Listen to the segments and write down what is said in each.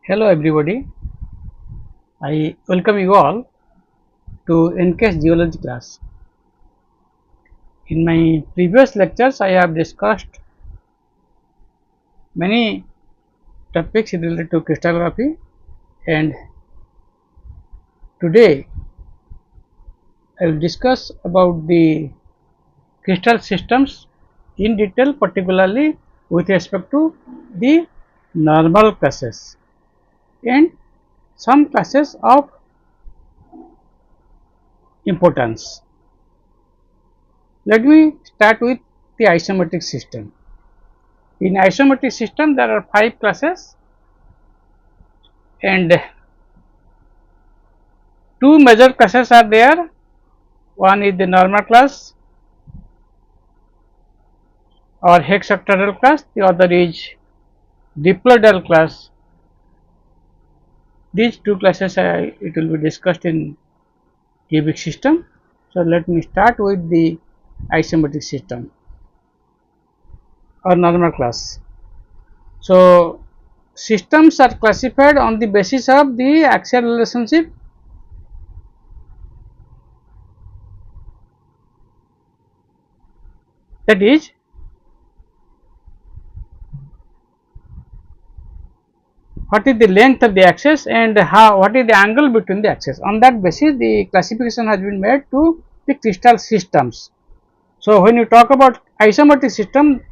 Hello everybody, I welcome you all to NCAS Geology class. In my previous lectures, I have discussed many topics related to crystallography, and today I will discuss about the crystal systems in detail, particularly with respect to the normal classes and some classes of importance. Let me start with the isometric system. In isometric system, there are 5 classes and 2 major classes are there. One is the normal class or hexoctadal class, the other is diploidal class. These 2 classes it will be discussed in cubic system. So, let me start with the isometric system or normal class. So, systems are classified on the basis of the axial relationship, that is what is the length of the axis and what is the angle between the axis. On that basis, the classification has been made to the crystal systems. So, when you talk about isometric system,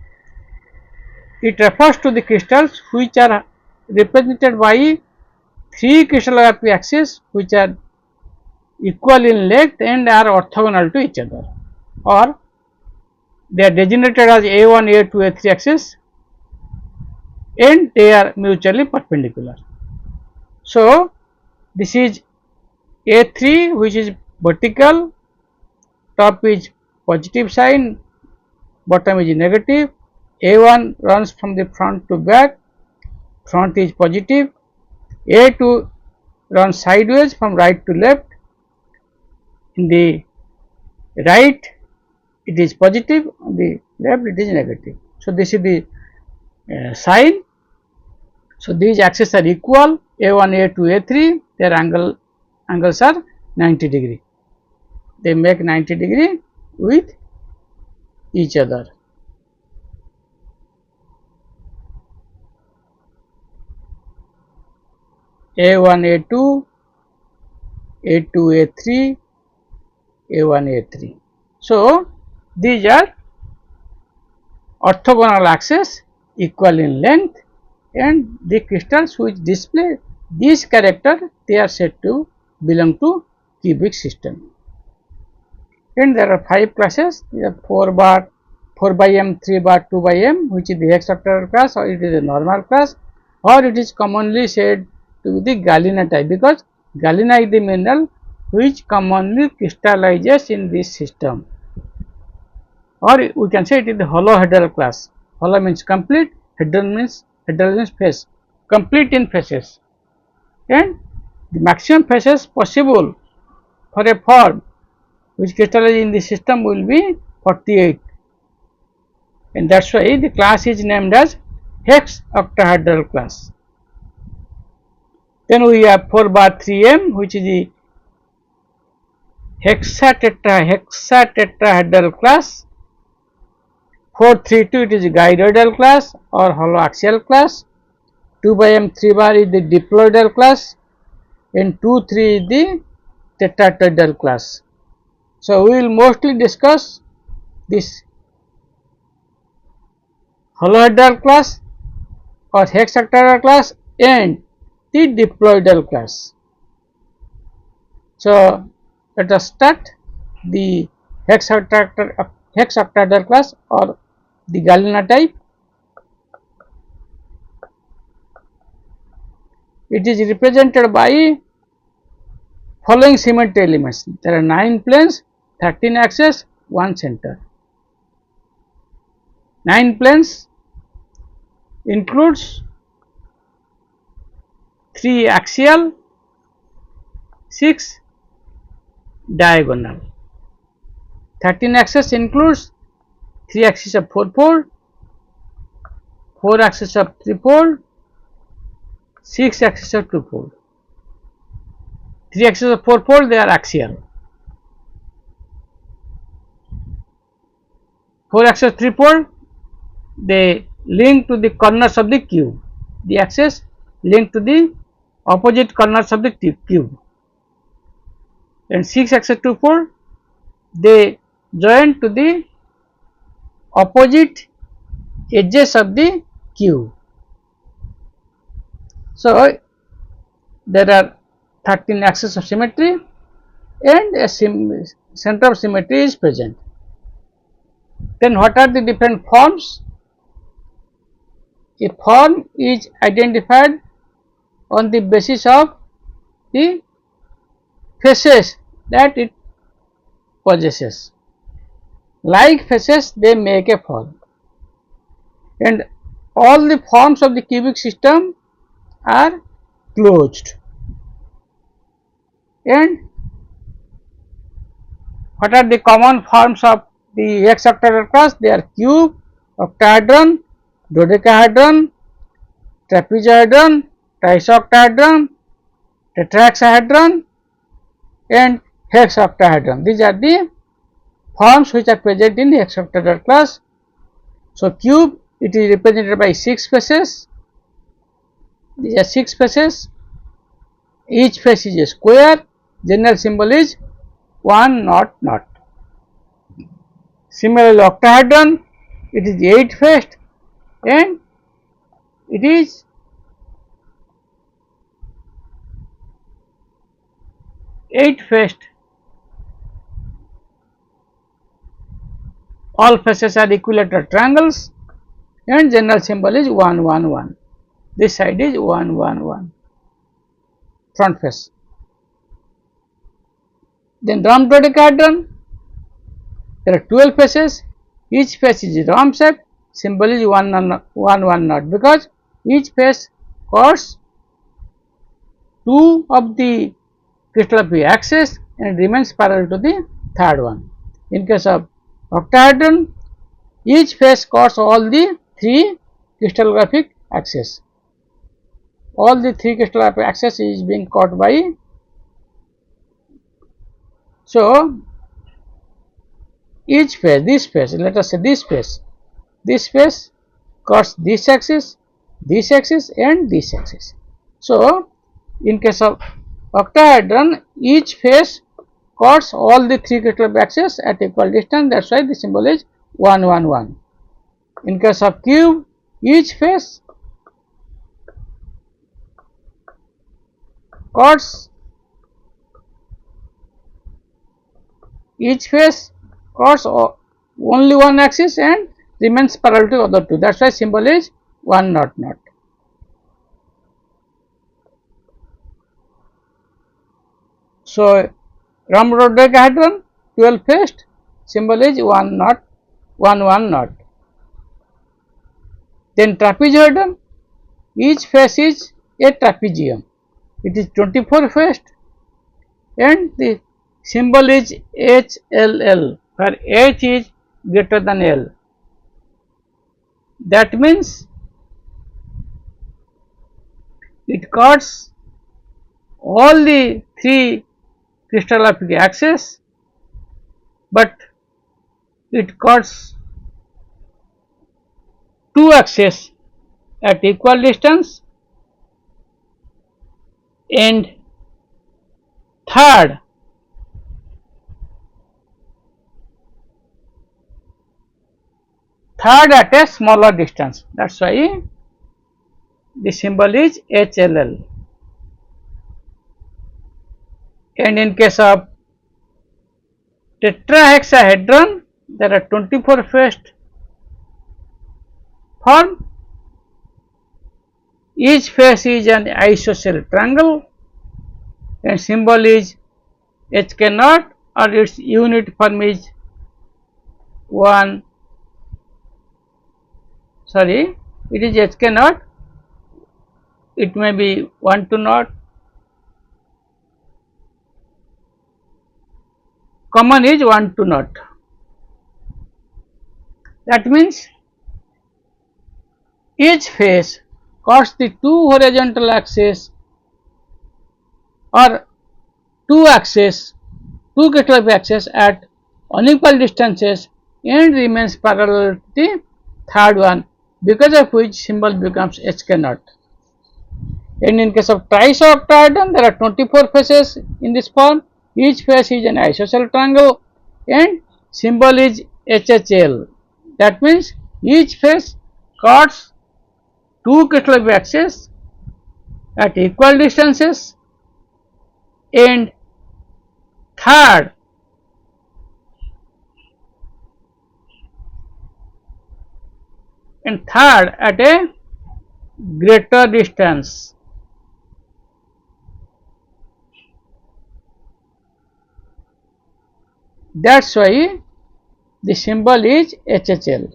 it refers to the crystals which are represented by 3 crystallography axes which are equal in length and are orthogonal to each other, or they are designated as A1, A2, A3 axis and they are mutually perpendicular. So, this is A3 which is vertical, top is positive sign, bottom is negative. A1 runs from the front to back, front is positive. A2 runs sideways from right to left. In the right it is positive, on the left it is negative. So, this is the sign. So, these axes are equal, A1, A2, A3, their angles are 90 degree. They make 90 degree with each other. A1, A2, A2, A3, A1, A3. So, these are orthogonal axes equal in length, and the crystals which display these character, they are said to belong to cubic system. And there are 5 classes, 4 bar, 4 by m, 3 bar, 2 by m, which is the hexoctadal class, or it is a normal class, or it is commonly said to be the galena type, because galena is the mineral which commonly crystallizes in this system, or we can say it is the holohedral class. Holo means complete, hedral means face, complete in faces, and the maximum faces possible for a form which crystallizes in the system will be 48, and that is why the class is named as hexoctahedral class. Then we have 4 bar 3m, which is the hexatetrahedral class. 432 it is a gyroidal class or holoaxial class. 2 by m 3 bar is the diploidal class, and 2 3 is the tetratoidal class. So, we will mostly discuss this holohedral class or hexoctahedral class and the diploidal class. So, let us start the hexoctahedral class or the galena type. It is represented by following symmetry elements. There are 9 planes, 13 axes, 1 center. 9 planes includes 3 axial, 6 diagonal. 13 axis includes 3 axes of 4 fold, 4 axes of 3 fold, 6 axes are 2-fold, 3 axes are 4-fold, they are axial. 4 axes 3-fold, they link to the corners of the cube. The axes link to the opposite corners of the cube. And 6 axes 2-fold, they join to the opposite edges of the cube. So there are 13 axes of symmetry and a center of symmetry is present. Then what are the different forms? A form is identified on the basis of the faces that it possesses. Like faces, they make a form, and all the forms of the cubic system are closed. And what are the common forms of the x octahedral class? They are cube, octahedron, dodecahedron, trapezohedron, trisoctahedron, tetrahexahedron, and hexoctahedron. These are the forms which are present in x octahedral class. So cube, it is represented by 6 faces. These are 6 faces. Each face is a square. General symbol is 1 naught naught. Similarly, octahedron, it is 8 faced and it is all faces are equilateral triangles and general symbol is 1 1 1. This side is 1 1 1, front face. Then rhomb dodecahedron, there are 12 faces, each face is rhomb shape, symbol is 1 1 naught, because each face cuts 2 of the crystallographic axis and remains parallel to the third one. In case of octahedron, each face cuts all the 3 crystallographic axes. All the 3 crystallographic axes is being cut by. So each face, this face, let us say this face cuts this axis and this axis. So in case of octahedron, each face cuts all the 3 crystallographic axes at equal distance. That's why the symbol is 1 1 1. In case of cube, each face cuts only one axis and remains parallel to other 2. That's why symbol is 1 naught naught. So rhomb dodecahedron, 12 faced, symbol is 1 naught 1 1 naught. Then trapezohedron, each face is a trapezium. It is 24 faced and the symbol is HLL, where H is greater than L. That means it cuts all the 3 crystallographic axes, but it cuts 2 axes at equal distance and third at a smaller distance. That's why the symbol is HLL. And in case of tetrahexahedron, there are 24 faced form. Each face is an isosceles triangle and symbol is HK0, or its unit form is it is HK0, it may be 1 2 naught, common is 1 2 naught. That means each face cuts the two horizontal axes or two crystal axes at unequal distances and remains parallel to the third one, because of which symbol becomes HK0. And in case of trioctahedron, there are 24 faces in this form. Each face is an isosceles triangle and symbol is HHL. That means each face cuts two crystal axes at equal distances and third at a greater distance. That's why the symbol is HHL.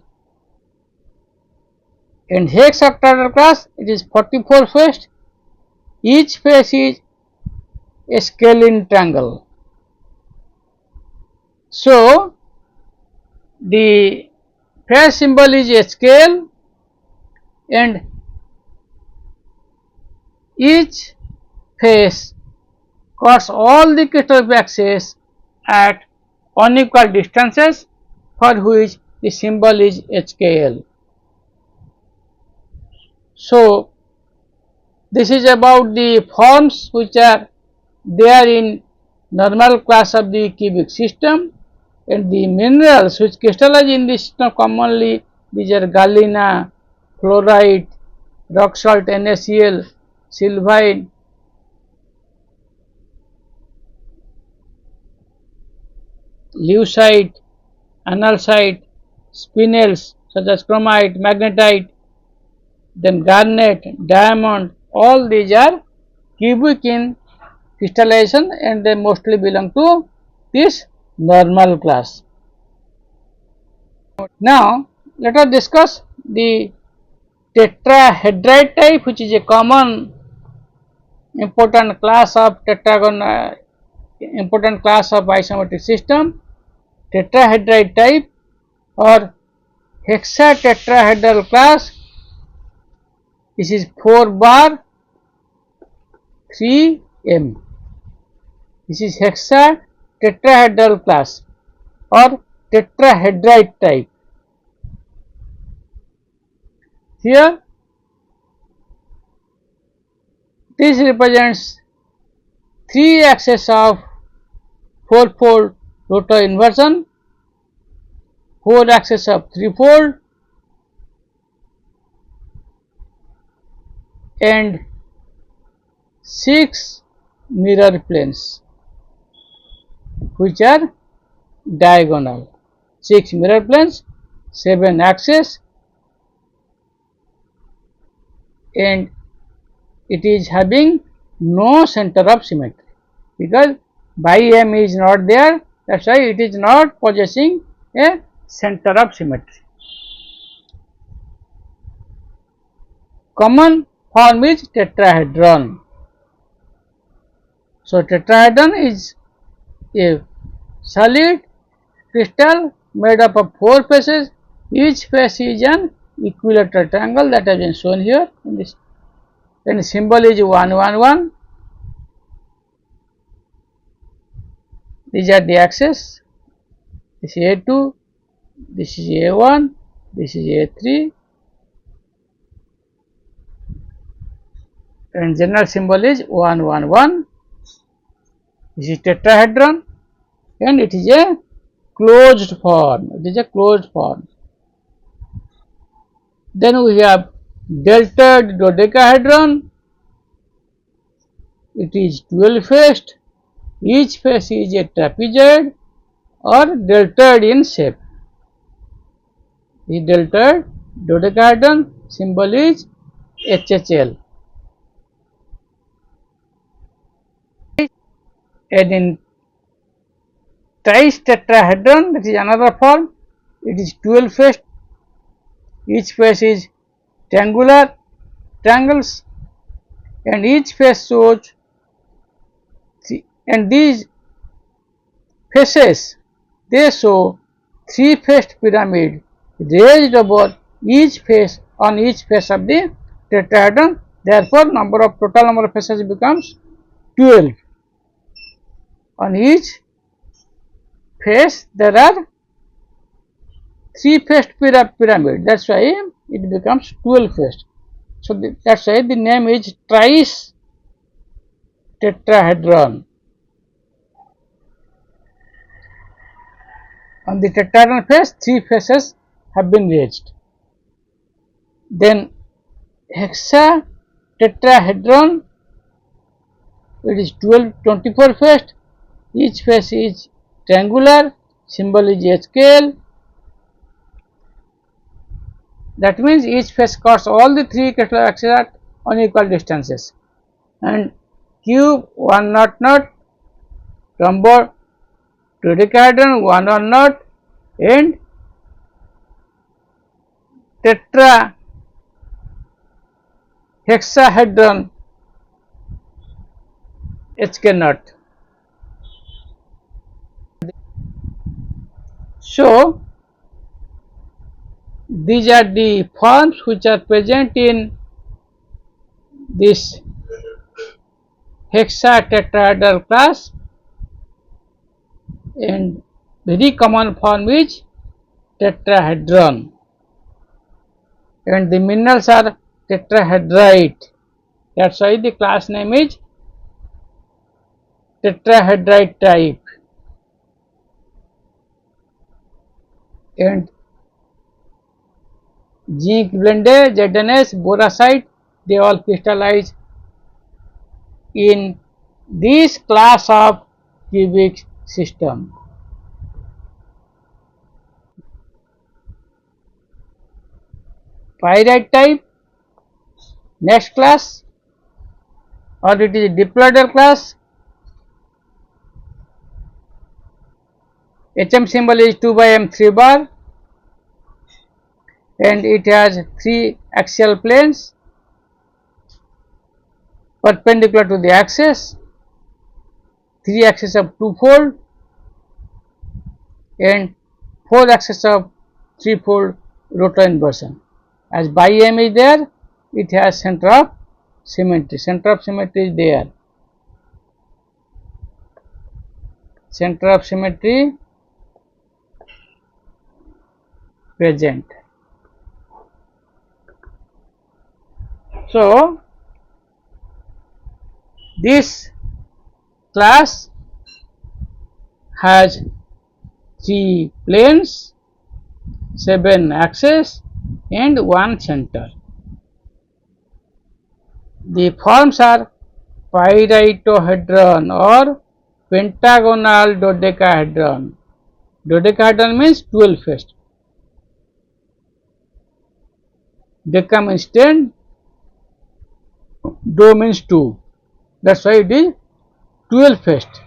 In hexoctahedral class, it is 44 faced. Each face is a scalene triangle. So, the face symbol is a scale and each face cuts all the crystal axes at unequal distances, for which the symbol is HKL. So, this is about the forms which are there in normal class of the cubic system, and the minerals which crystallize in this system commonly, these are galena, fluorite, rock salt NaCl, sylvine, leucite, analcite, spinels such as chromite, magnetite, then garnet, diamond, all these are cubic in crystallization and they mostly belong to this normal class. Now, let us discuss the tetrahedrite type, which is a common important class of tetragon, important class of isometric system. Tetrahedrite type or hexatetrahedral class. This is 4 bar 3m. This is hexatetrahedral class or tetrahedrite type. Here, this represents 3 axes of 4-fold rotor inversion, 4 axes of 3-fold, and 6 mirror planes which are diagonal. 6 mirror planes, 7 axes, and it is having no center of symmetry because by M is not there, that is why it is not possessing a center of symmetry. Common form is tetrahedron. So, tetrahedron is a solid crystal made up of 4 faces. Each face is an equilateral triangle that has been shown here in this, and the symbol is 111. These are the axes. This is A2, this is A1, this is A3, and general symbol is 111. This is tetrahedron and it is a closed form. It is a closed form. Then we have deltoid dodecahedron. It is 12 faced. Each face is a trapezoid or deltoid in shape. The deltoid dodecahedron symbol is HHL. And in tristetrahedron, that is another form, it is 12 faced. Each face is triangular triangles and each face shows, and these faces they show 3-faced pyramid raised above each face on each face of the tetrahedron. Therefore, total number of faces becomes 12. On each face there are 3-faced pyramid. That's why it becomes 12-faced. So that's why the name is trice tetrahedron. On the tetrahedron face, 3 faces have been raised. Then hexatetrahedron, it is 24 faced. Each face is triangular. Symbol is HKL. That means each face cuts all the 3 crystal axes at unequal distances. And cube 1 naught naught, rhomboid dodecahedron 1 1 naught, and tetra hexahedron HK naught. So these are the forms which are present in this hexatetrahedral class, and very common form is tetrahedron, and the minerals are tetrahedrite. That's why the class name is tetrahedrite type. And zinc blende, ZnS, boracite, they all crystallize in this class of cubic system. Pyrite type, next class, or it is a diploidal class. HM symbol is 2 by M 3 bar, and it has 3 axial planes perpendicular to the axis, 3 axes of 2-fold, and 4 axes of 3-fold rotoinversion. As bi M is there, it has center of symmetry. Center of symmetry is there. Center of symmetry present. So this class has 3 planes, 7 axes, and 1 center. The forms are pyritohedron or pentagonal dodecahedron. Dodecahedron means 12 faced. Deca means 10, do means 2. That's why it is 12 faced.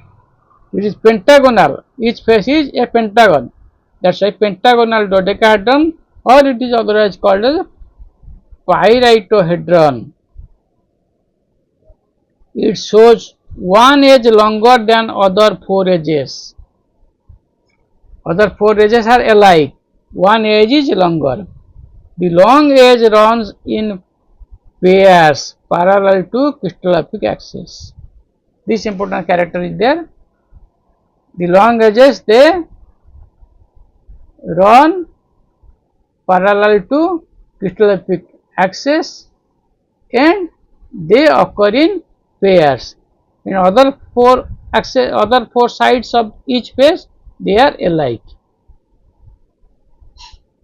It is pentagonal. Each face is a pentagon. That's why pentagonal dodecahedron, or it is otherwise called as pyritohedron. It shows one edge longer than other 4 edges. Other 4 edges are alike. One edge is longer. The long edge runs in pairs parallel to crystallographic axis. This important character is there. The long edges, they run parallel to crystallographic axis and they occur in pairs. In other 4 axes, other 4 sides of each face, they are alike.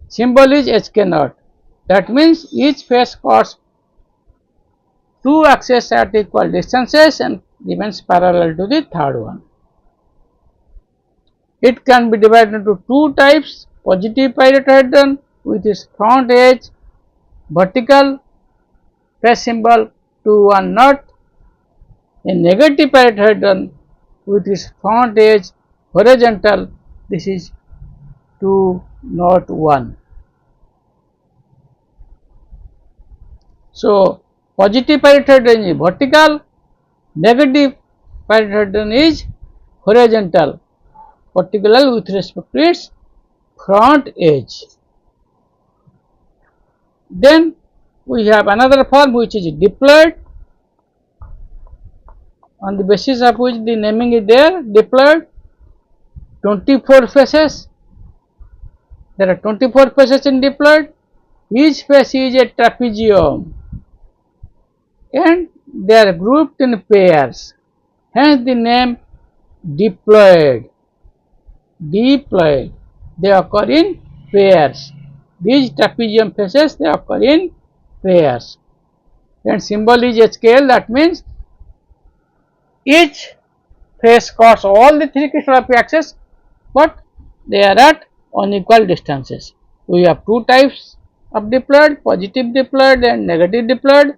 Symbol is HK naught. That means each face cuts 2 axes at equal distances and remains parallel to the third one. It can be divided into 2 types: positive pyritohedron with its front edge vertical, face symbol 2 1 naught, a negative pyritohedron with its front edge horizontal, this is 2 naught 1. So positive pyritohedron is vertical, negative pyritohedron is horizontal, particularly with respect to its front edge. Then we have another form which is diploid, on the basis of which the naming is there. Diploid, 24 faces. There are 24 faces in diploid. Each face is a trapezium and they are grouped in pairs. Hence the name diploid. Diploid. They occur in pairs. These trapezium faces, they occur in pairs. And symbol is HKL, that means each face cuts all the three crystallography axes, but they are at unequal distances. We have two types of diploid, positive diploid and negative diploid.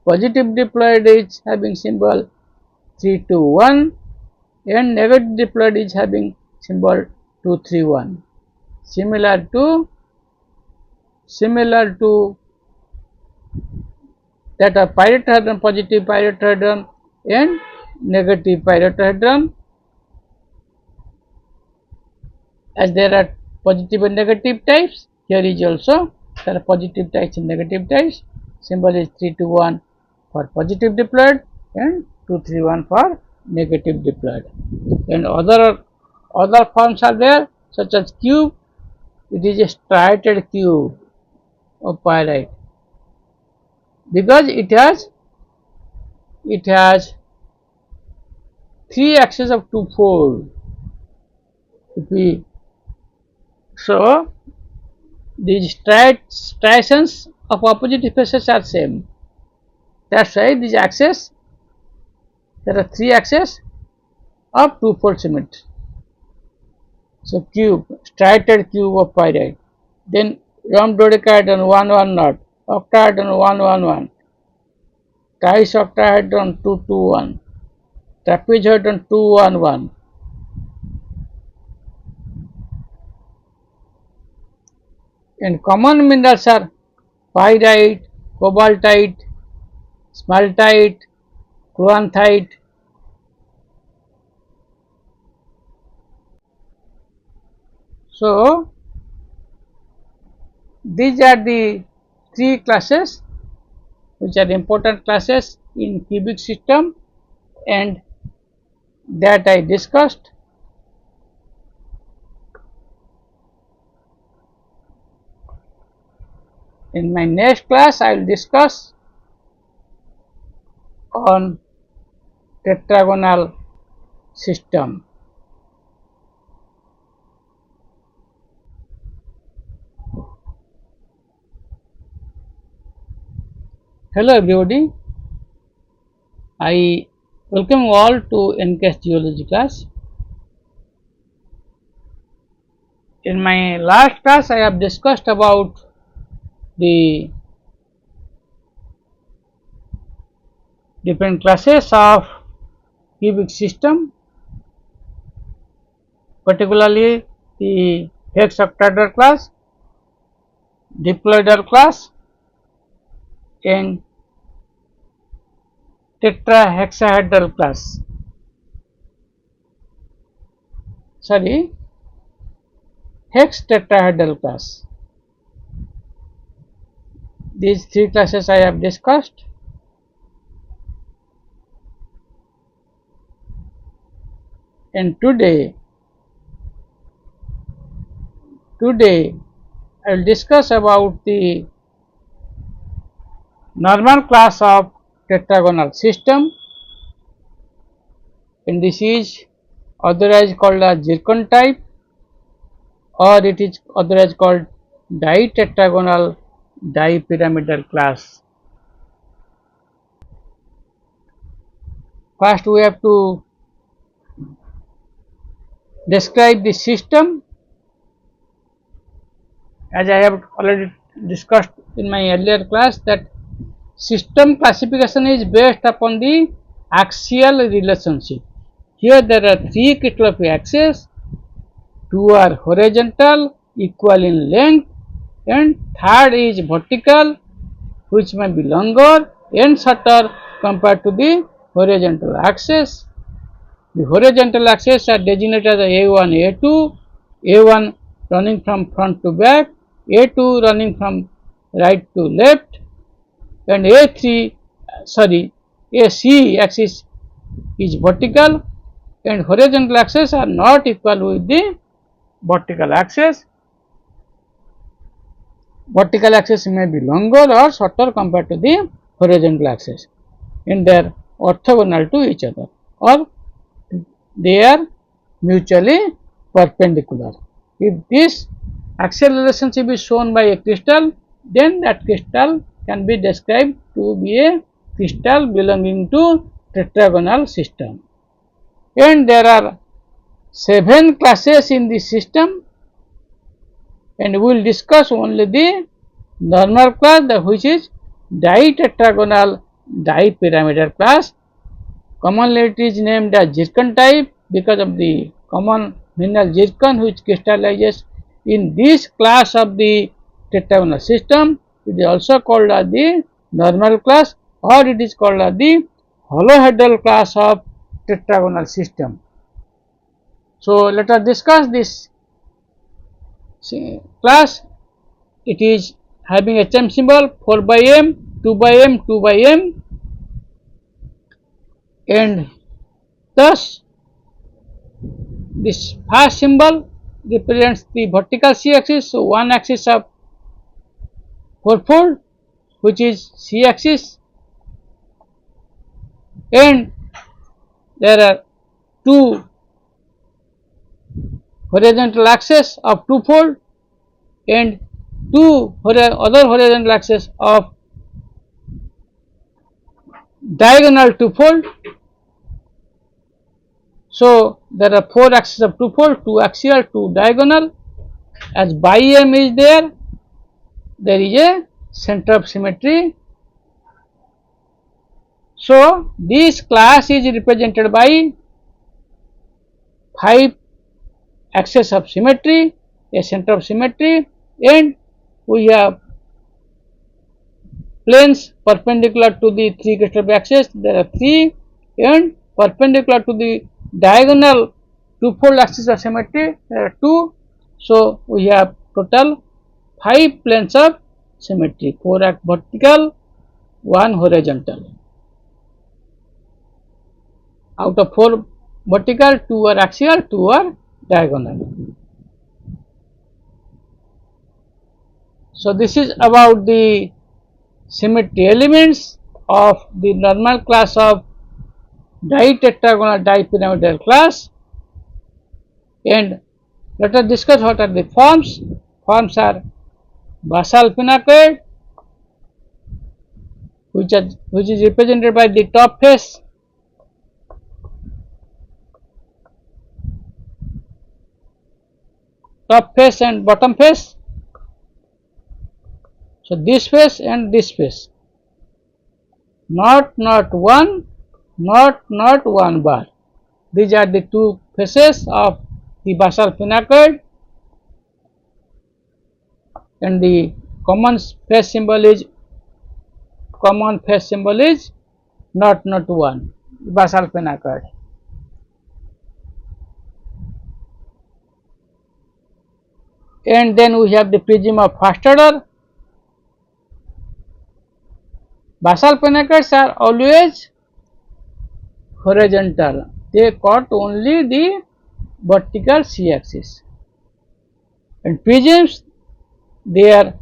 Positive diploid is having symbol 3, 2, 1 and negative diploid is having symbol 2, 3, 1. Similar to that of pyrethrohedron, positive pyrethrohedron and negative pyrethrohedron, as there are positive and negative types. Here is also there are positive types and negative types. Symbol is 3, 2, 1 for positive diploid and 2, 3, 1 for negative diploid. And other forms are there, such as cube. It is a striated cube of pyrite because it has 3 axes of 2-fold. So these striations of opposite faces are same. That's why these axes, there are 3 axes of 2-fold symmetry. So cube, striated cube of pyrite. Then rhomboedocahedron 1, 1 0, octahedron 1, 1, 1, trioctahedron 2, 2, 1, trapezohedron 2, 1, 1. And common minerals are pyrite, cobaltite, smaltite, chloranthite. So these are the 3 classes which are important classes in cubic system and that I discussed. In my next class, I will discuss on tetragonal system. Hello everybody, I welcome you all to NCAS Geology class. In my last class, I have discussed about the different classes of cubic system, particularly the hexoctahedral class, diploidal class and tetrahexahedral class. Hextetrahedral class. These 3 classes I have discussed. And today I will discuss about the normal class of tetragonal system, and this is otherwise called as zircon type, or it is otherwise called ditetragonal dipyramidal class. First we have to describe the system, as I have already discussed in my earlier class that system classification is based upon the axial relationship. Here there are 3 crystallography axes, 2 are horizontal equal in length and third is vertical which may be longer and shorter compared to the horizontal axis. The horizontal axes are designated as A1, A2, A1 running from front to back, A2 running from right to left and AC axis is vertical and horizontal axis are not equal with the vertical axis. Vertical axis may be longer or shorter compared to the horizontal axis, and they are orthogonal to each other, or they are mutually perpendicular. If this axial relationship is shown by a crystal, then that crystal can be described to be a crystal belonging to tetragonal system. And there are 7 classes in this system, and we will discuss only the normal class, which is ditetragonal dipyramidal class. Commonly it is named as zircon type because of the common mineral zircon which crystallizes in this class of the tetragonal system. It is also called as the normal class, or it is called as the holohedral class of tetragonal system. So let us discuss this class. It is having a HM symbol 4 by M, 2 by M, 2 by M, and thus this first symbol represents the vertical C axis. So one axis of 4-fold, which is C axis, and there are 2 horizontal axes of 2-fold and 2 other horizontal axes of diagonal 2-fold. So there are 4 axes of 2-fold, 2 axial, 2 diagonal. As bi M is there is a center of symmetry. So this class is represented by 5 axes of symmetry, a center of symmetry, and we have planes perpendicular to the 3 crystal axes. There are 3, and perpendicular to the diagonal 2-fold axis of symmetry there are 2. So we have total 5 planes of symmetry, 4 are vertical, 1 horizontal. Out of 4 vertical, 2 are axial, 2 are diagonal. So this is about the symmetry elements of the normal class of ditetragonal dipyramidal class, and let us discuss what are the forms. Forms are basal pinacoid, which is represented by the top face, and bottom face. So this face and this face, not one bar. These are the 2 faces of the basal pinacoid, and the common face symbol is not one, basal pinacoid. And then we have the prism of first order. Basal pinacoids are always horizontal, they cut only the vertical C axis, and prisms, they are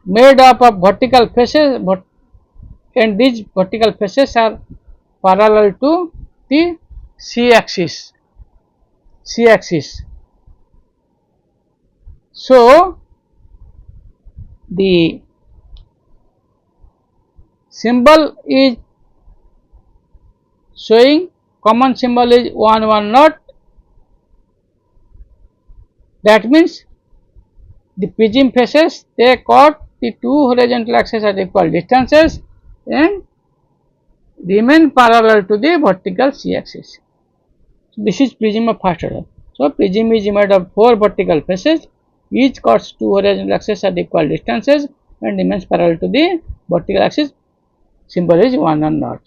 made up of vertical faces, and these vertical faces are parallel to the C axis. So the symbol is showing, common symbol is 1 1 0. That means the prism faces, they cut the 2 horizontal axes at equal distances and remain parallel to the vertical C axis. So this is prism of first order. So prism is made of 4 vertical faces, each cuts 2 horizontal axes at equal distances and remains parallel to the vertical axis. Symbol is 1 1 0,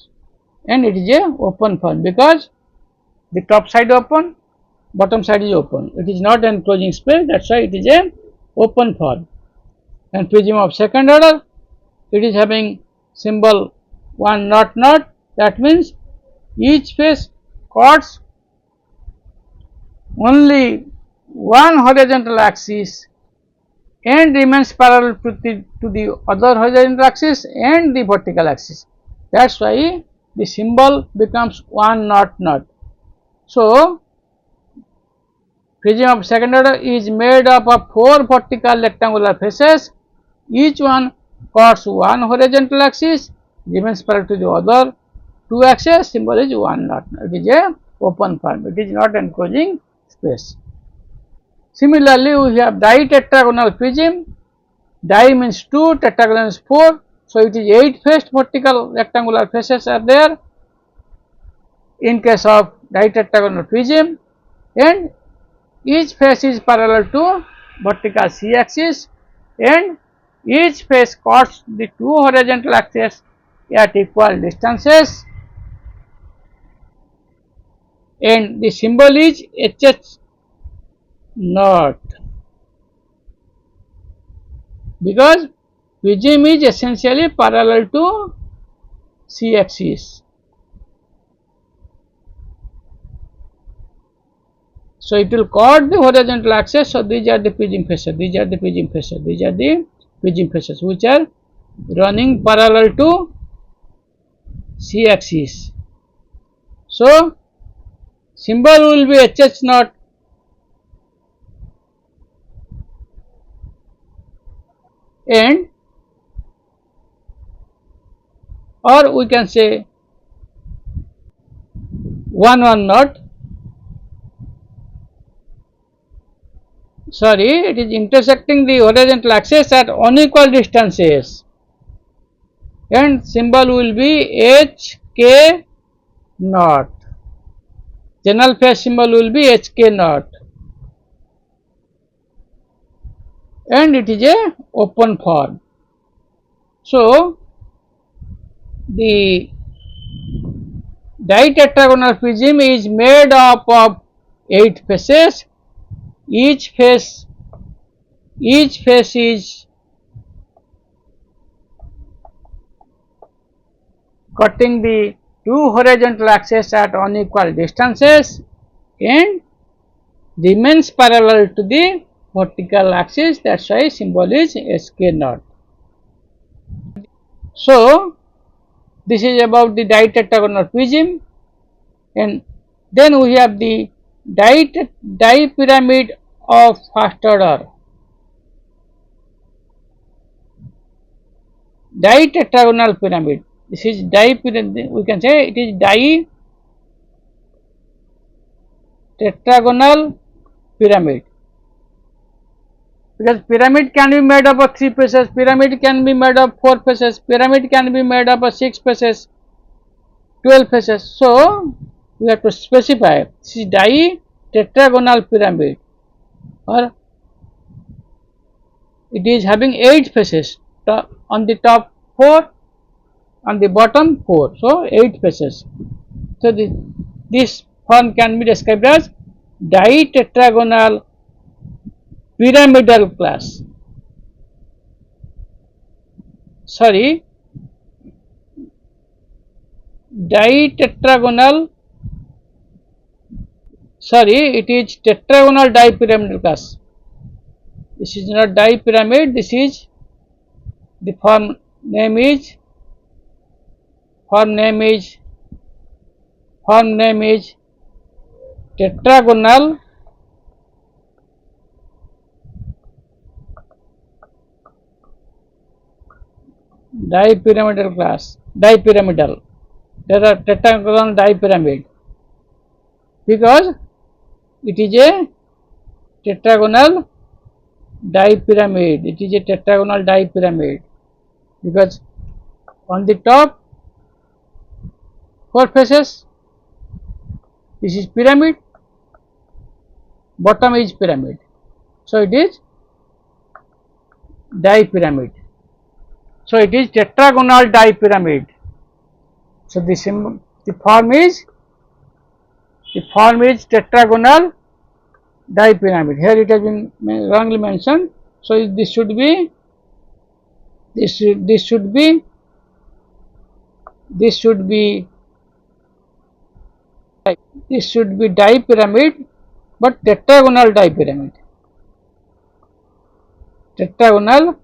and it is a open form because the top side open, bottom side is open. It is not an enclosing space, that's why it is a open form. And prism of second order, it is having symbol 1 naught naught. That means each face cuts only one horizontal axis and remains parallel to the other horizontal axis and the vertical axis. That is why the symbol becomes 1 naught naught. So, prism of second order is made up of 4 vertical rectangular faces, each one cuts one horizontal axis, remains parallel to the other two axes, symbol is 1 naught naught. It is a open form, it is not enclosing space. Similarly, we have ditetragonal prism. Di means 2, tetragonal is 4. So, it is 8 faced vertical rectangular faces are there in case of ditetragonal prism, and each face is parallel to vertical C axis, and each face cuts the two horizontal axes at equal distances, and the symbol is HH naught, because prism is essentially parallel to C axis. So, it will cut the horizontal axis. So, these are the prism faces, these are the prism faces, these are the prism faces which are running parallel to C axis. So, symbol will be HH naught, and or we can say 1 1 naught. Sorry, it is intersecting the horizontal axis at unequal distances, and symbol will be HK naught. General face symbol will be HK naught, and it is a open form. So, the ditetragonal prism is made up of 8 faces. Each face is cutting the two horizontal axes at unequal distances and remains parallel to the vertical axis. That is why symbol is SK naught. So, this is about the ditetragonal prism, and then we have the dipyramid of first order. Ditetragonal pyramid. This is dipyramid. We can say it is ditetragonal pyramid, because pyramid can be made up of 3 faces, pyramid can be made up of 4 faces, pyramid can be made up of 6 faces, 12 faces. So, we have to specify this is ditetragonal pyramid, or it is having 8 faces, on the top 4, on the bottom 4, so 8 faces. So, this form can be described as ditetragonal pyramidal class. Sorry, ditetragonal, sorry, it is tetragonal dipyramidal class. This is not dipyramid, this is the form name is tetragonal dipyramidal class, dipyramidal, tetragonal dipyramid, because it is a tetragonal dipyramid, it is a tetragonal dipyramid, because on the top 4 faces, this is pyramid, bottom is pyramid, so it is dipyramid. So, it is tetragonal dipyramid. So, the form is tetragonal dipyramid. Here it has been wrongly mentioned. So, this should be This should be this should be dipyramid, but tetragonal dipyramid. Tetragonal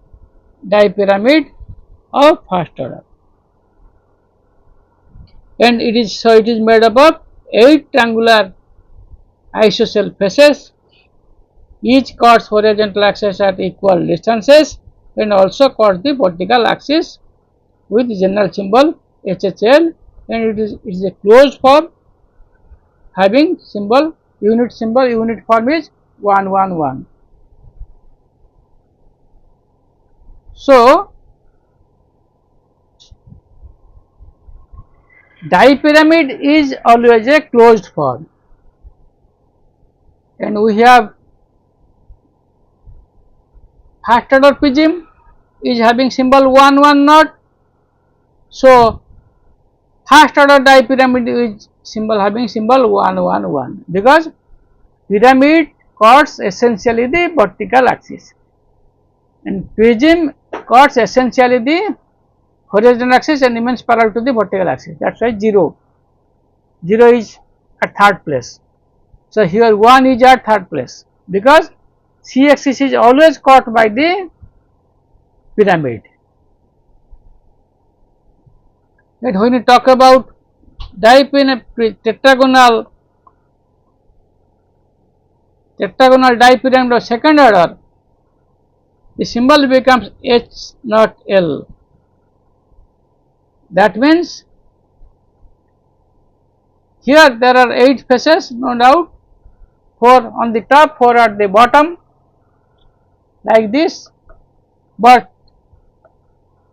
dipyramid of first order, and it is made up of 8 triangular isosceles faces, each cuts horizontal axis at equal distances and also cuts the vertical axis with general symbol HHL, and it is a closed form having unit form is 111. So dipyramid is always a closed form, and we have first order prism is having symbol 110. So first order dipyramid is having symbol 111 because pyramid cuts essentially the vertical axis and prism cuts essentially the horizontal axis and remains parallel to the vertical axis. That's why 0 is at third place. So here 1 is at third place because C axis is always cut by the pyramid. And when you talk about tetragonal dipyramid of second order, the symbol becomes H not L. That means here there are 8 faces, no doubt, 4 on the top, 4 at the bottom, like this, but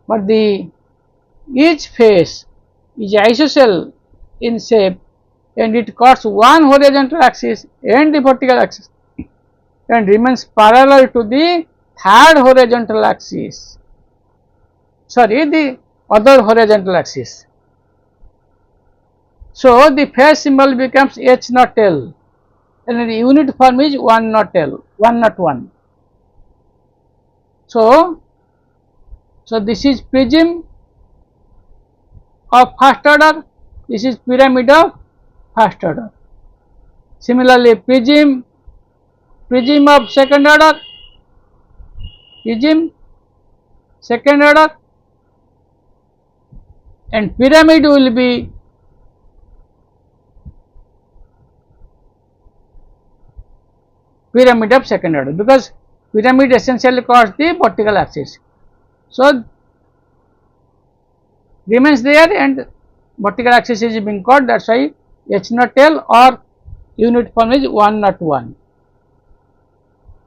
the each face is isosceles in shape and it cuts one horizontal axis and the vertical axis and remains parallel to the third horizontal axis, the other horizontal axis. So the face symbol becomes H not L and the unit form is 1 not L, 101. So this is prism of first order, this is pyramid of first order. Similarly, prism of second order, and pyramid will be pyramid of second order because pyramid essentially cuts the vertical axis. So remains there and vertical axis is being cut, that's why H not L or unit form is 101.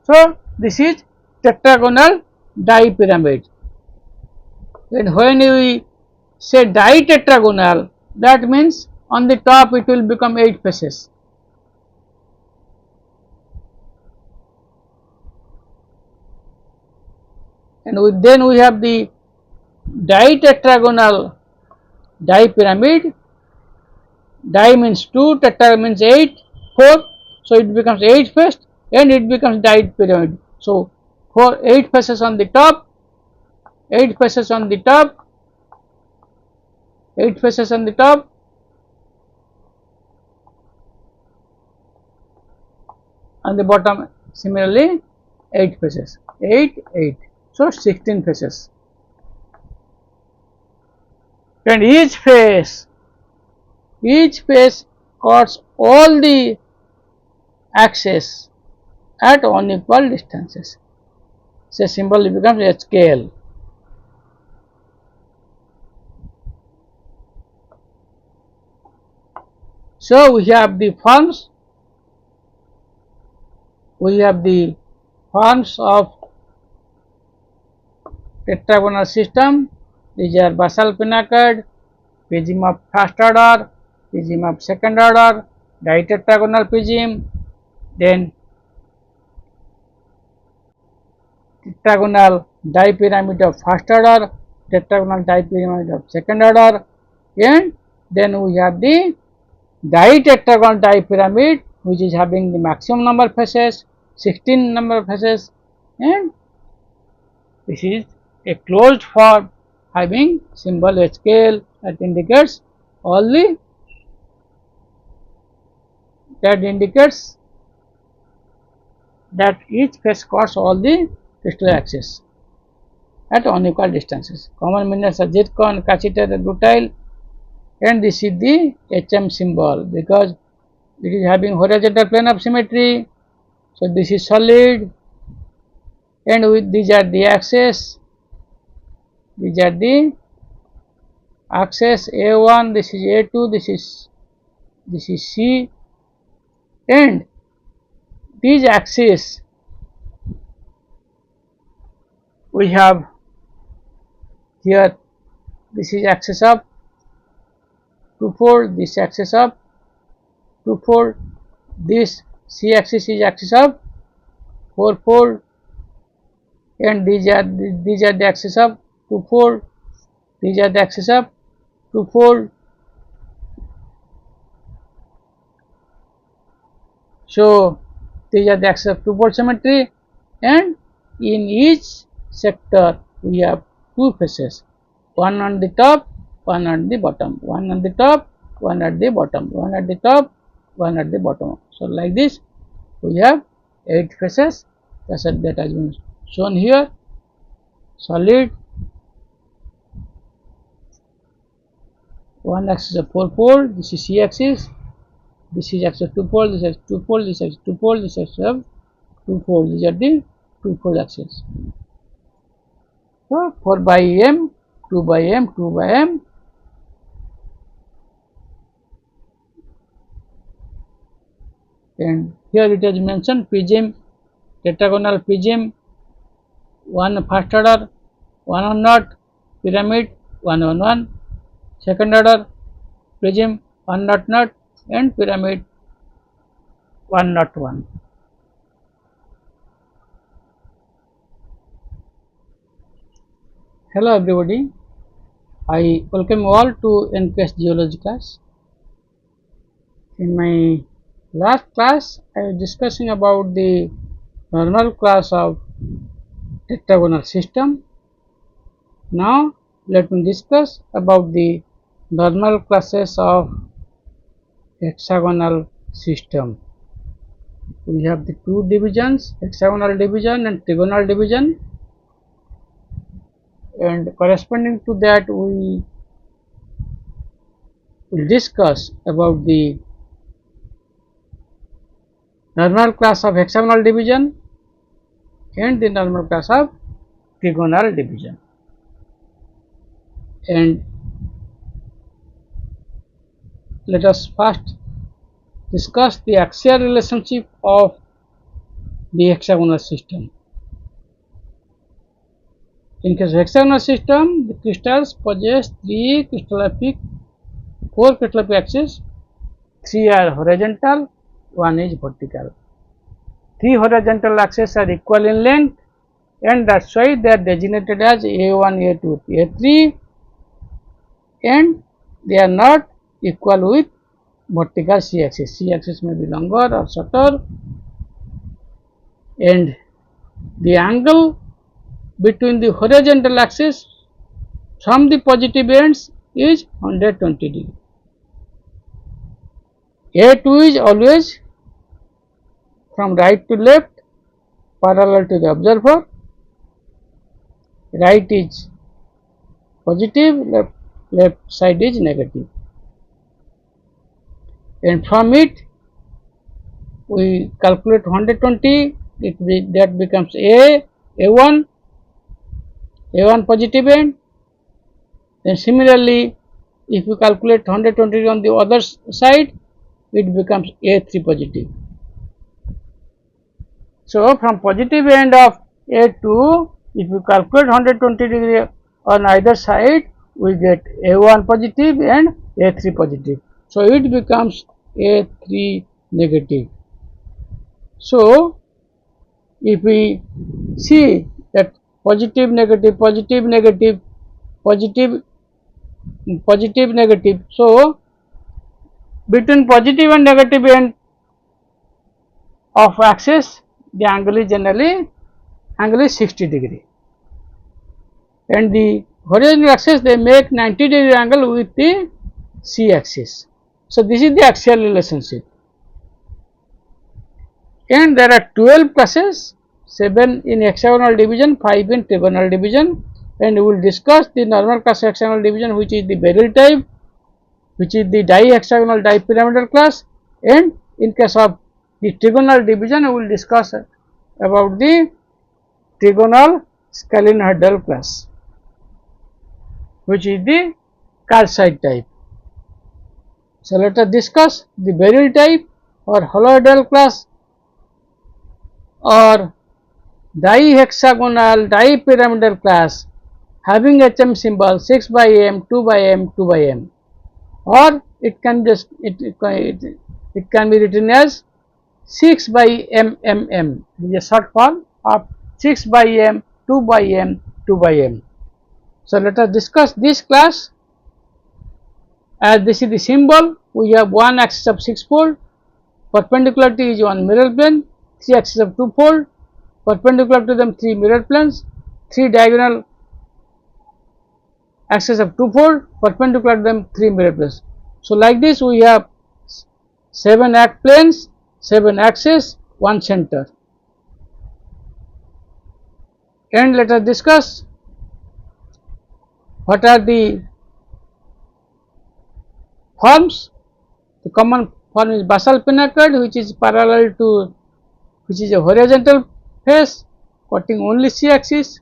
So this is tetragonal dipyramid. And when we say ditetragonal, that means on the top it will become 8 faces. And then we have the ditetragonal dipyramid. Di means 2, tetra means 8, 4, so it becomes 8 faced and it becomes dipyramid. So 8 faces on the top, 8 faces on the top, 8 faces on the top, on the bottom similarly 8 faces, 8, 8, so 16 faces. And each face cuts all the axes at unequal distances. So symbol becomes HKL. So we have the forms of tetragonal system. These are basal pinnacle, prism of first order, prism of second order, ditetragonal prism, then tetragonal dipyramid of first order, tetragonal dipyramid of second order, and then we have the ditetragonal dipyramid which is having the maximum number of faces, 16 number of faces, and this is a closed form having symbol HKL that indicates only that each face cuts all the crystal axis at unequal distances. Common minerals are zircon, cassiter, and rutile, and this is the HM symbol because it is having horizontal plane of symmetry. So this is solid, and with these are the axes. These are the axes A1, this is A2, this is C, and these axes we have here. This is axis of 2,4, this axis of 2,4, this C axis is axis of 4,4, and these are the axis of 2,4, these are the axis of 2,4. So these are the axis of 2,4 symmetry, and in each sector we have two faces, one on the top, one on the bottom, one on the top, one at the bottom, one at the top, one at the bottom. So like this we have 8 faces that has been shown here. Solid, one axis of 4,4, this is C axis, this is axis of 2,4, this is 2,4, this is 2,4, this is 2,4, these are the 2,4 axis. So 4 by M, 2 by M, 2 by M, and here it is mentioned prism, tetragonal prism, one first order, 1 on knot, pyramid 1 on 1, second order prism 1 knot knot, and pyramid 1 knot 1. Hello everybody, I welcome you all to NPS Geology class. In my last class I was discussing about the normal class of tetragonal system. Now let me discuss about the normal classes of hexagonal system. We have the two divisions, hexagonal division and trigonal division, and corresponding to that we will discuss about the normal class of hexagonal division and the normal class of trigonal division. And let us first discuss the axial relationship of the hexagonal system. In case of hexagonal system, the crystals possess 4 crystallographic axes, 3 are horizontal, 1 is vertical. 3 horizontal axes are equal in length, and that's why they are designated as A1, A2, A3, and they are not equal with vertical C axis. C axis may be longer or shorter, and the angle between the horizontal axis from the positive ends is 120 degree. A2 is always from right to left parallel to the observer. Right is positive, left side is negative, and from it we calculate 120, that becomes A1 positive end. Then similarly if you calculate 120 on the other side, it becomes A3 positive. So from positive end of A2, if you calculate 120 degree on either side, we get A1 positive and A3 positive. So it becomes A3 negative. So if we see that positive negative, positive negative, positive negative, so between positive and negative end of axis the angle is 60 degree. and the horizontal axis they make 90-degree angle with the C axis. So, this is the axial relationship, and there are 12 classes, 7 in hexagonal division, 5 in trigonal division, and we will discuss the normal class hexagonal division, which is the Beryl type, which is the dihexagonal dipyramidal class, and in case of the trigonal division we will discuss about the trigonal scalenoidal class, which is the calcite type. So, let us discuss the Beryl type or holoidal class or dihexagonal dipyramidal class having HM symbol 6 by m, 2 by m, 2 by m, or it can just it can be written as 6 by m m m. It is a short form of 6 by m, 2 by m, 2 by m. So, let us discuss this class. As this is the symbol, we have one axis of 6-fold, perpendicularity is one mirror plane, 3 axes of 2-fold, perpendicular to them 3 mirror planes, 3 diagonal axes of 2-fold, perpendicular to them 3 mirror planes. So, like this we have 7 arc planes, 7 axes, 1 center. And let us discuss what are the forms. The common form is basal pinacoid, which is parallel to, which is a horizontal face cutting only C axis.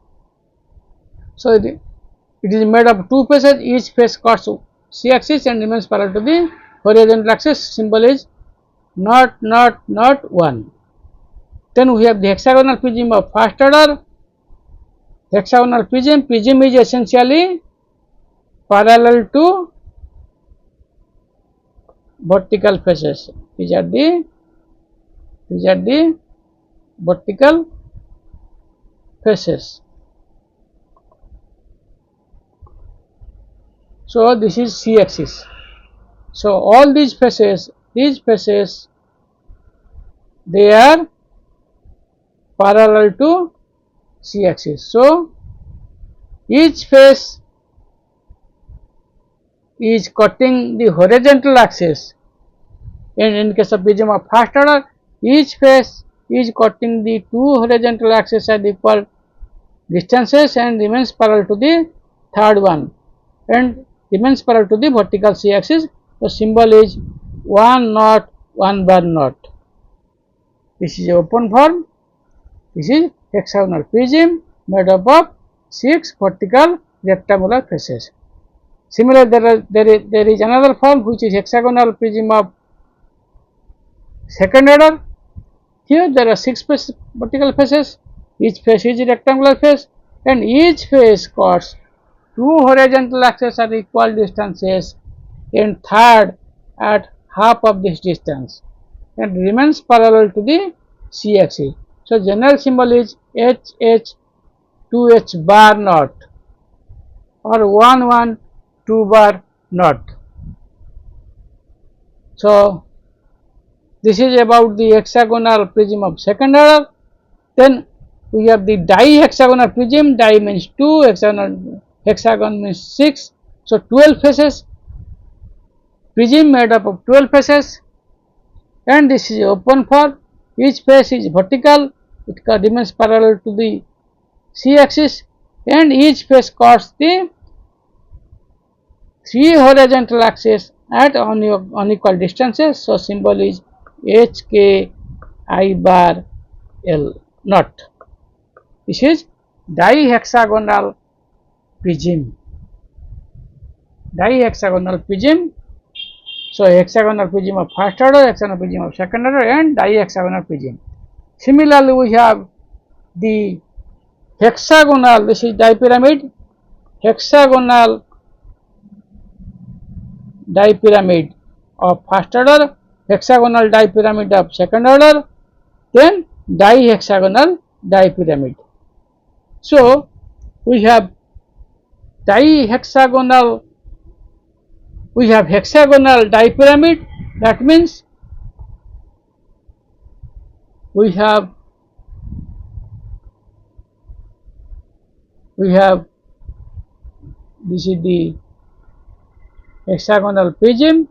So, it is made of 2 faces, each face cuts C axis and remains parallel to the horizontal axis. Symbol is not 1. Then we have the hexagonal prism of first order. Hexagonal prism is essentially parallel to vertical faces. These are the vertical faces. So, this is C axis. So, all these faces they are parallel to C axis. So, each face is cutting the horizontal axis, and in case of prism of first order, each face is cutting the 2 horizontal axes at equal distances and remains parallel to the third one and remains parallel to the vertical C axis. The symbol is 1 naught 1 bar naught. This is a open form. This is hexagonal prism made up of 6 vertical rectangular faces. Similarly, there is another form which is hexagonal prism of second order. Here there are 6 vertical faces, each face is a rectangular face, and each face cuts 2 horizontal axes at equal distances and third at half of this distance and remains parallel to the C axis. So, general symbol is HH 2H bar naught or 1 2 bar naught. So, this is about the hexagonal prism of second order. Then we have the dihexagonal prism. Di means 2, hexagon means 6. So, 12 faces, prism made up of 12 faces, and this is open form. Each face is vertical, it remains parallel to the C axis, and each face cuts the 3 horizontal axes at unequal distances. So, symbol is HK I bar L naught. This is dihexagonal prism. Dihexagonal prism. So, hexagonal prism of first order, hexagonal prism of second order, and dihexagonal prism. Similarly, we have the hexagonal, this is dipyramid, hexagonal dipyramid of first order, hexagonal dipyramid of second order, then dihexagonal dipyramid. So, we have hexagonal dipyramid, that means we have This is the hexagonal prism.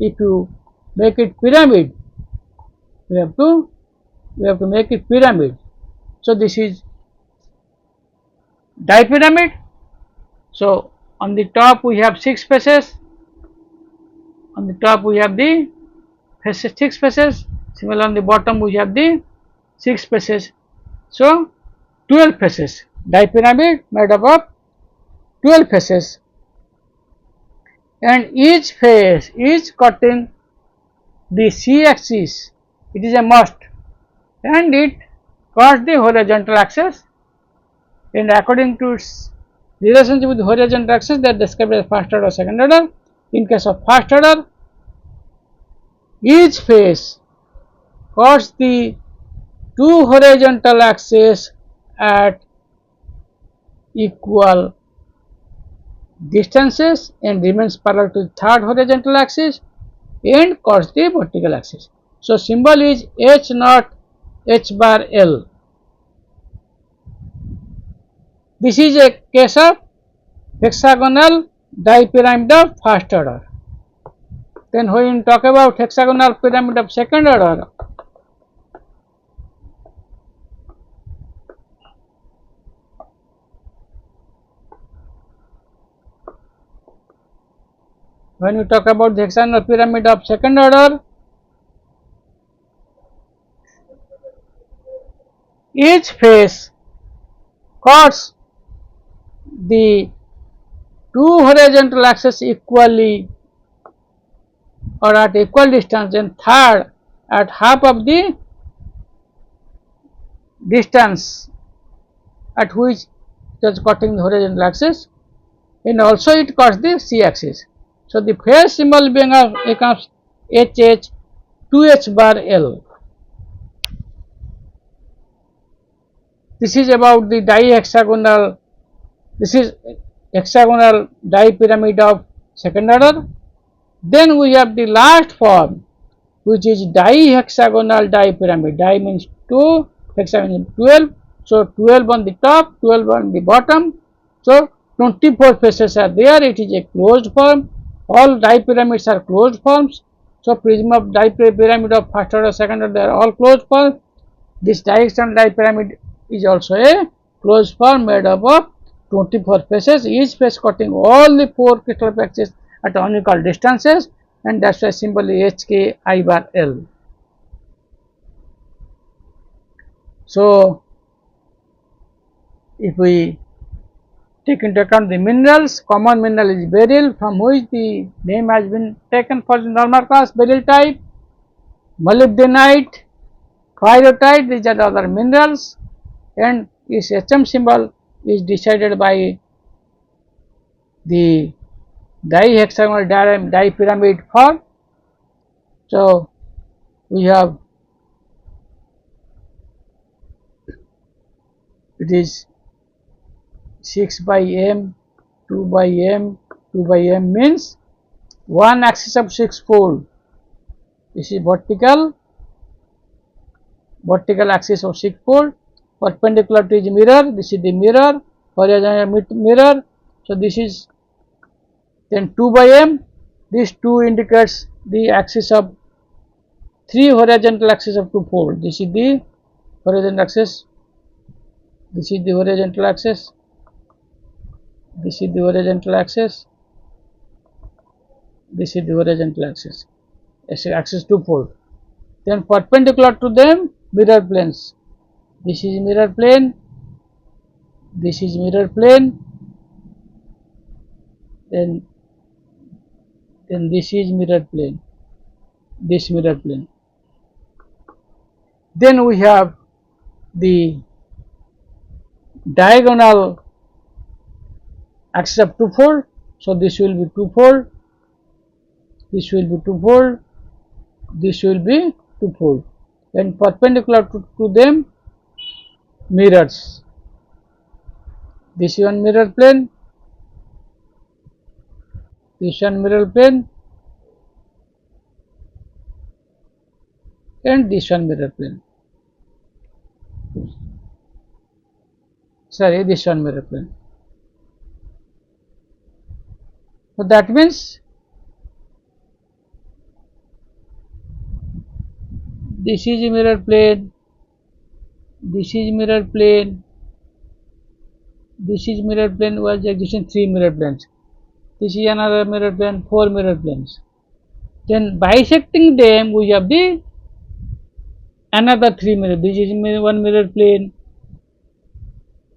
If you make it pyramid, we have to make it pyramid. So this is dipyramid. So on the top we have 6 faces. On the top we have the faces, 6 faces. Similarly on the bottom we have the 6 faces. So 12 faces. Dipyramid made up of 12 faces, and each face is cutting the C axis. It is a must, and it cuts the horizontal axis, and according to its relationship with the horizontal axis, that is described as first order or second order. In case of first order, each face cuts the two horizontal axes at equal distances and remains parallel to the third horizontal axis and cuts the vertical axis. So symbol is H naught H bar L. This is a case of hexagonal dipyramid of first order. Then when we talk about hexagonal pyramid of second order, when we talk about the hexagonal pyramid of second order, each face cuts the two horizontal axes equally or at equal distance, and third at half of the distance at which it is cutting the horizontal axis, and also it cuts the C axis. So the face symbol becomes HH 2H bar L. This is about the dihexagonal. This is hexagonal dipyramid of second order. Then we have the last form, which is dihexagonal dipyramid. Di means 2, hexagon means 12. So 12 on the top, 12 on the bottom. So 24 faces are there. It is a closed form. All dipyramids are closed forms. So prism of dipyramid of first order, second order, they are all closed forms. This dihexagonal dipyramid is also a closed form made up of 24 faces, each face cutting all the 4 crystal axes at unequal distances, and that's why symbol is HK I bar L. So if we take into account the minerals, common mineral is beryl, from which the name has been taken for the normal class beryl type, molybdenite, pyrrhotite, these are the other minerals, and its HM symbol is decided by the dihexagonal dipyramid form. So we have, it is 6 by M, 2 by M, 2 by M means one axis of 6 fold. This is vertical axis of 6 fold, perpendicular to is mirror, this is the mirror, horizontal mirror. So this is then 2 by M, this 2 indicates the axis of 3 horizontal axis of 2 fold. This is the horizontal axis, this is the horizontal axis, this is the horizontal axis, this is the horizontal axis, axis 2 fold. Then perpendicular to them mirror planes. This is mirror plane, this is mirror plane, then this is mirror plane, this mirror plane. Then we have the diagonal axis of 2 fold. So this will be 2 fold, this will be 2 fold, this will be 2 fold, and perpendicular to them mirrors. This is one mirror plane, this one mirror plane, and this one mirror plane. Sorry, this one mirror plane. So that means this is a mirror plane, this is mirror plane, this is mirror plane, was existing 3 mirror planes. This is another mirror plane, 4 mirror planes. Then bisecting them we have the another 3 mirror. This is one mirror plane,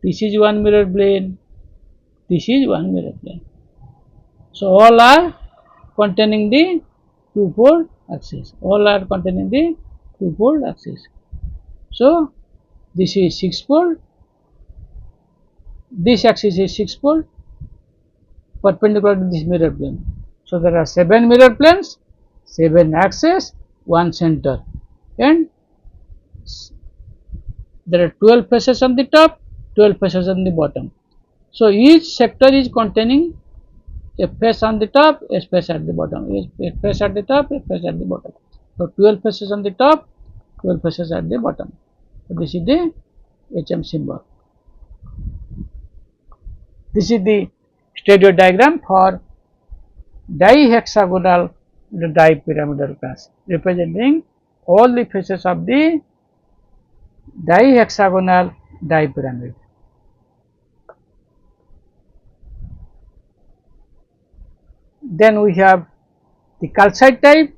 this is one mirror plane, this is one mirror plane. So all are containing the two-fold axis. All are containing the two-fold axis. So this is 6-fold. This axis is 6-fold perpendicular to this mirror plane. So there are 7 mirror planes, 7 axes, 1 center, and there are 12 faces on the top, 12 faces on the bottom. So each sector is containing a face on the top, a face at the bottom, a face at the top, a face at the bottom. So 12 faces on the top, 12 faces at the bottom. So this is the HM symbol. This is the stereo diagram for dihexagonal dipyramidal class, representing all the faces of the dihexagonal dipyramid. Then we have the calcite type.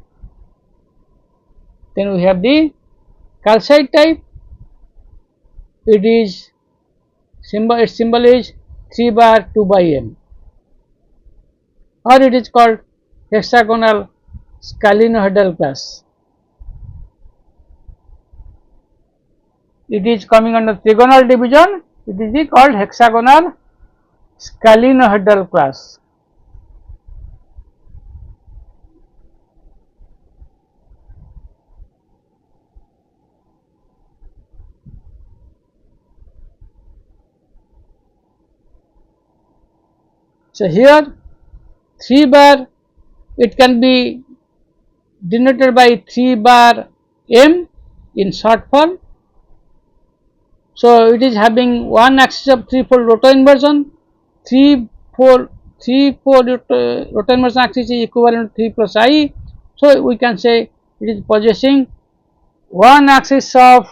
Then we have the calcite type. It is its symbol is 3 bar 2 by m, or it is called hexagonal scalenohedral class. It is coming under trigonal division. It is called hexagonal scalenohedral class. So here 3 bar, it can be denoted by 3 bar m in short form. So it is having one axis of 3-fold rotor inversion, 3-4 rotor inversion axis is equivalent to 3 plus I. So we can say it is possessing one axis of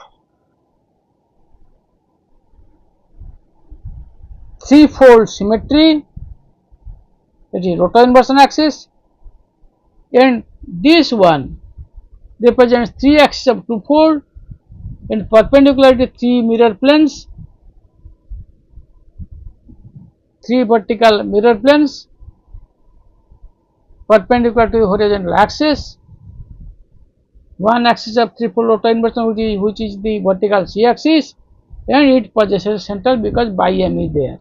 3-fold symmetry, that is rotor inversion axis, and this one represents 3 axes of 2-fold and perpendicular to 3 mirror planes, 3 vertical mirror planes perpendicular to the horizontal axis, one axis of 3-fold rotor inversion which is the vertical C axis, and it possesses center because bi m is there.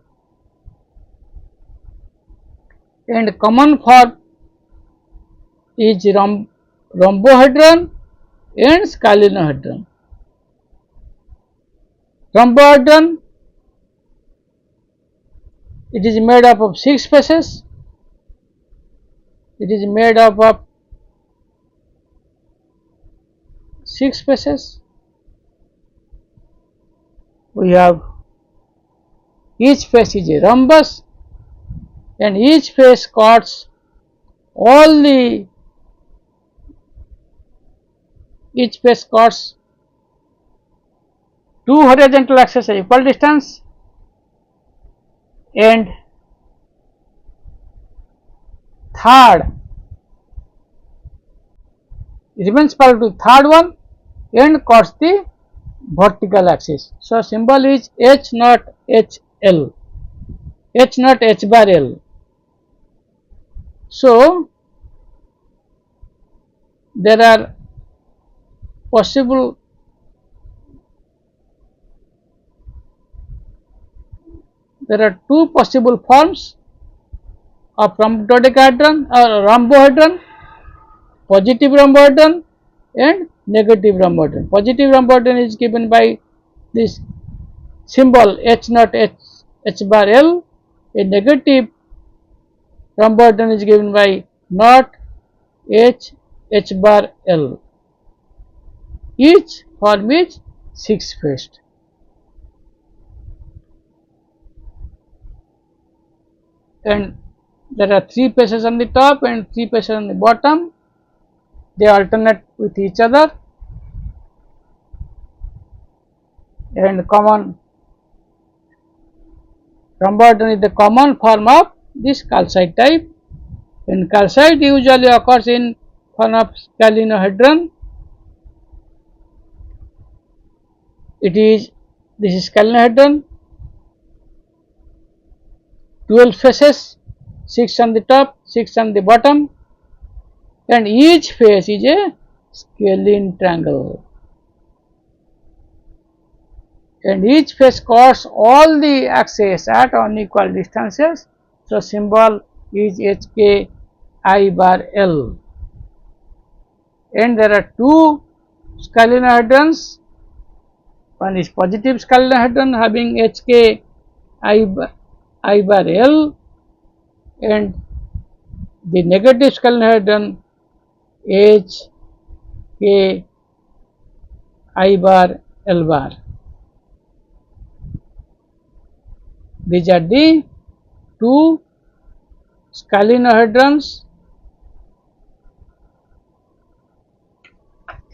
And common form is rhombohedron and scalenohedron. Rhombohedron, it is made up of 6 faces. It is made up of 6 faces. We have each face is a rhombus, and each face cuts all the two horizontal axes at equal distance, and third remains parallel to third one and cuts the vertical axis. So symbol is H naught HL, H naught H bar L. So there are two possible forms of dodecahedron or rhombohedron: positive rhombohedron and negative rhombohedron. Positive rhombohedron is given by this symbol H naught H bar L. A negative rhombohedron is given by naught H bar L. Each form is 6-faced. And There are 3 faces on the top and 3 faces on the bottom. They alternate with each other, and common rhombohedron is the common form of this calcite type, and calcite usually occurs in form of scalenohedron. This is scalenohedron, 12 faces, 6 on the top, 6 on the bottom, and each face is a scalene triangle, and each face cuts all the axes at unequal distances. So symbol is HK I bar L, and there are 2 scalenohedrons. One is positive scalenohedron having HK I bar L, and the negative scalenohedron HK I bar L bar. These are the 2 scalenohedrons,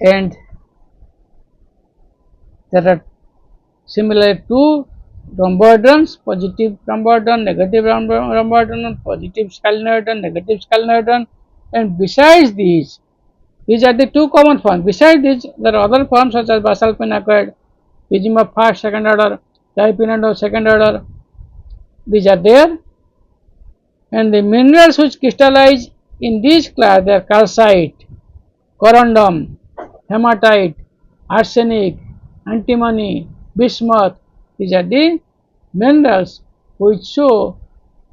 and there are similar 2 rhombohedrons, positive rhombohedron, negative rhombohedron, positive scalenohedron, negative scalenohedron, and besides these are the 2 common forms. Besides these, there are other forms such as basal pinacoid, prism of first, second order, dipennant of second order. These are there, and the minerals which crystallize in this class, they are calcite, corundum, hematite, arsenic, antimony, bismuth. These are the minerals which show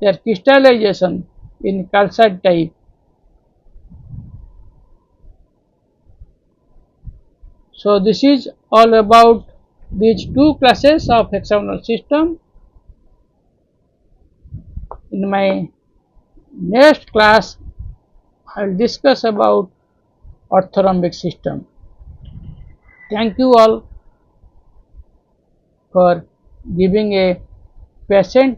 their crystallization in calcite type. So this is all about these 2 classes of hexagonal system. In my next class, I will discuss about orthorhombic system. Thank you all for giving a patient